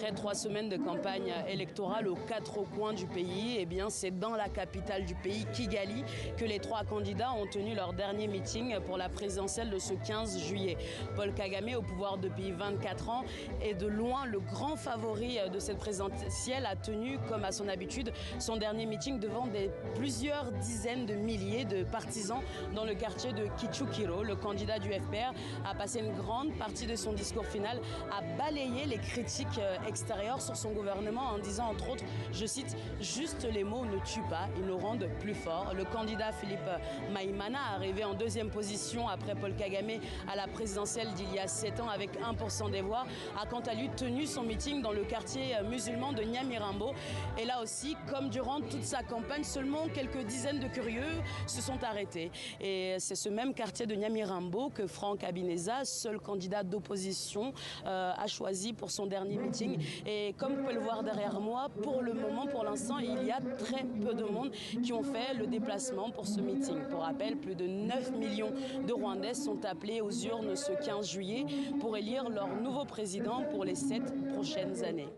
Après 3 semaines de campagne électorale aux 4 coins du pays, eh bien c'est dans la capitale du pays, Kigali, que les 3 candidats ont tenu leur dernier meeting pour la présidentielle de ce 15 juillet. Paul Kagame, au pouvoir depuis 24 ans, est de loin le grand favori de cette présidentielle, a tenu, comme à son habitude, son dernier meeting devant plusieurs dizaines de milliers de partisans dans le quartier de Kichukiro. Le candidat du FPR a passé une grande partie de son discours final à balayer les critiques extérieures sur son gouvernement en disant entre autres, je cite, « Juste les mots ne tuent pas, ils nous rendent plus forts ». Le candidat Philippe Maïmana, arrivé en 2e position après Paul Kagame à la présidentielle d'il y a 7 ans avec 1% des voix, a quant à lui tenu son meeting dans le quartier musulman de Nyamirambo. Et là aussi, comme durant toute sa campagne, seulement quelques dizaines de curieux se sont arrêtés. Et c'est ce même quartier de Nyamirambo que Franck Habineza, seul candidat d'opposition, a choisi pour son dernier meeting. Et comme vous pouvez le voir derrière moi, pour le moment, pour l'instant, il y a très peu de monde qui ont fait le déplacement pour ce meeting. Pour rappel, plus de 9 millions de Rwandais sont appelés aux urnes ce 15 juillet pour élire leur nouveau président pour les 7 prochaines années.